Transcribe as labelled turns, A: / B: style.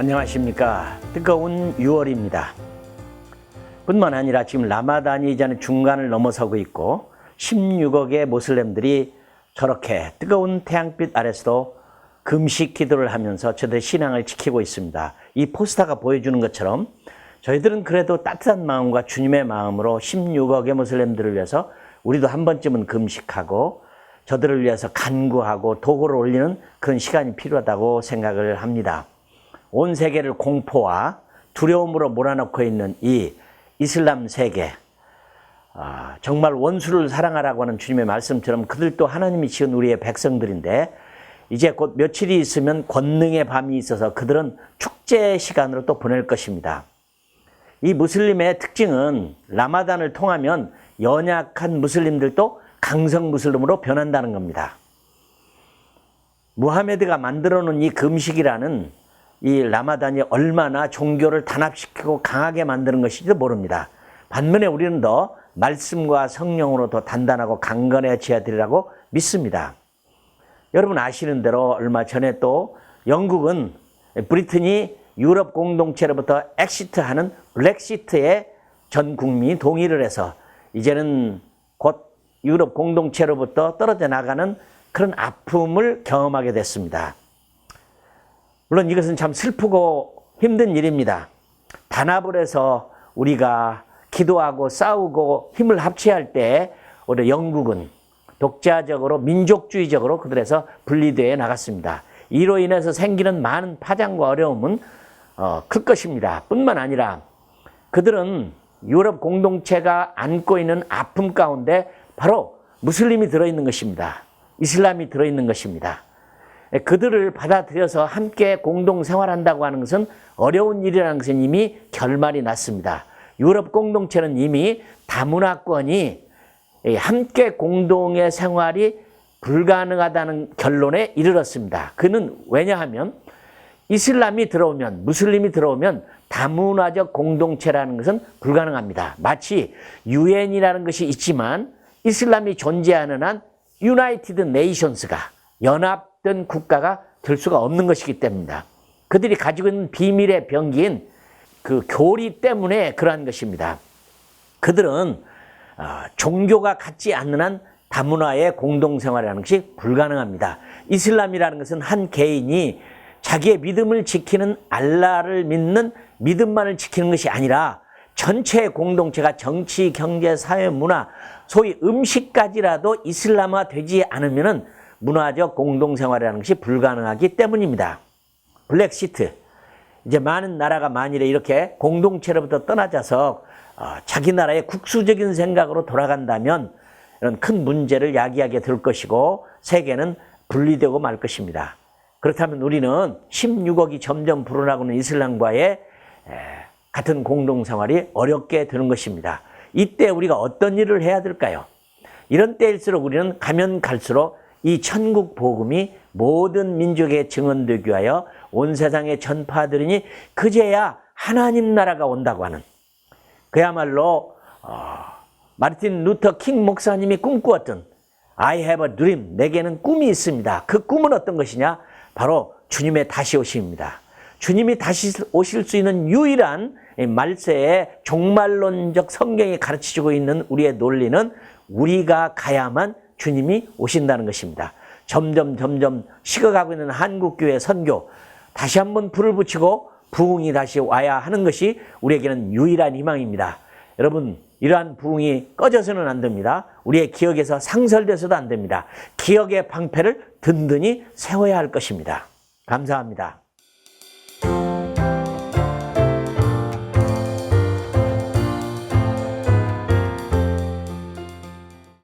A: 안녕하십니까. 뜨거운 6월입니다. 뿐만 아니라 지금 라마단이 이제는 중간을 넘어서고 있고 16억의 모슬렘들이 저렇게 뜨거운 태양빛 아래서도 금식 기도를 하면서 저들의 신앙을 지키고 있습니다. 이 포스터가 보여주는 것처럼 저희들은 그래도 따뜻한 마음과 주님의 마음으로 16억의 모슬렘들을 위해서 우리도 한 번쯤은 금식하고 저들을 위해서 간구하고 도구를 올리는 그런 시간이 필요하다고 생각을 합니다. 온 세계를 공포와 두려움으로 몰아넣고 있는 이 이슬람 세계, 정말 원수를 사랑하라고 하는 주님의 말씀처럼 그들도 하나님이 지은 우리의 백성들인데 이제 곧 며칠이 있으면 권능의 밤이 있어서 그들은 축제 시간으로 또 보낼 것입니다. 이 무슬림의 특징은 라마단을 통하면 연약한 무슬림들도 강성 무슬림으로 변한다는 겁니다. 무하메드가 만들어 놓은 이 금식이라는 이 라마단이 얼마나 종교를 단합시키고 강하게 만드는 것인지도 모릅니다. 반면에 우리는 더 말씀과 성령으로 더 단단하고 강건해져야 되리라고 믿습니다. 여러분 아시는 대로 얼마 전에 또 영국은 브리튼이 유럽 공동체로부터 엑시트하는 브렉시트에 전 국민이 동의를 해서 이제는 곧 유럽 공동체로부터 떨어져 나가는 그런 아픔을 경험하게 됐습니다. 물론 이것은 참 슬프고 힘든 일입니다. 단합을 해서 우리가 기도하고 싸우고 힘을 합쳐야 할 때 우리 영국은 독자적으로 민족주의적으로 그들에서 분리되어 나갔습니다. 이로 인해서 생기는 많은 파장과 어려움은 클 것입니다. 뿐만 아니라 그들은 유럽 공동체가 안고 있는 아픔 가운데 바로 무슬림이 들어있는 것입니다. 이슬람이 들어있는 것입니다. 그들을 받아들여서 함께 공동생활한다고 하는 것은 어려운 일이라는 것은 이미 결말이 났습니다. 유럽 공동체는 이미 다문화권이 함께 공동의 생활이 불가능하다는 결론에 이르렀습니다. 그는 왜냐하면 이슬람이 들어오면, 무슬림이 들어오면 다문화적 공동체라는 것은 불가능합니다. 마치 유엔이라는 것이 있지만 이슬람이 존재하는 한 유나이티드 네이션스가 연합된 국가가 될 수가 없는 것이기 때문입니다. 그들이 가지고 있는 비밀의 병기인 그 교리 때문에 그러한 것입니다. 그들은 종교가 같지 않는 한 다문화의 공동생활이라는 것이 불가능합니다. 이슬람이라는 것은 한 개인이 자기의 믿음을 지키는 알라를 믿는 믿음만을 지키는 것이 아니라 전체 공동체가 정치, 경제, 사회, 문화, 소위 음식까지라도 이슬람화 되지 않으면 문화적 공동생활이라는 것이 불가능하기 때문입니다. 블랙시트, 이제 많은 나라가 만일에 이렇게 공동체로부터 떠나자서 자기 나라의 국수적인 생각으로 돌아간다면 이런 큰 문제를 야기하게 될 것이고 세계는 분리되고 말 것입니다. 그렇다면 우리는 16억이 점점 불어나고 있는 이슬람과의 같은 공동생활이 어렵게 되는 것입니다. 이때 우리가 어떤 일을 해야 될까요? 이런 때일수록 우리는 가면 갈수록 이 천국 복음이 모든 민족에 증언되기 위하여 온 세상에 전파되리니 그제야 하나님 나라가 온다고 하는, 그야말로 마르틴 루터 킹 목사님이 꿈꾸었던 I have a dream, 내게는 꿈이 있습니다. 그 꿈은 어떤 것이냐? 바로 주님의 다시 오심입니다. 주님이 다시 오실 수 있는 유일한 말세의 종말론적 성경이 가르치고 있는 우리의 논리는 우리가 가야만 주님이 오신다는 것입니다. 점점 식어가고 있는 한국교회 선교, 다시 한번 불을 붙이고 부흥이 다시 와야 하는 것이 우리에게는 유일한 희망입니다. 여러분, 이러한 부흥이 꺼져서는 안 됩니다. 우리의 기억에서 상설돼서도 안 됩니다. 기억의 방패를 든든히 세워야 할 것입니다. 감사합니다.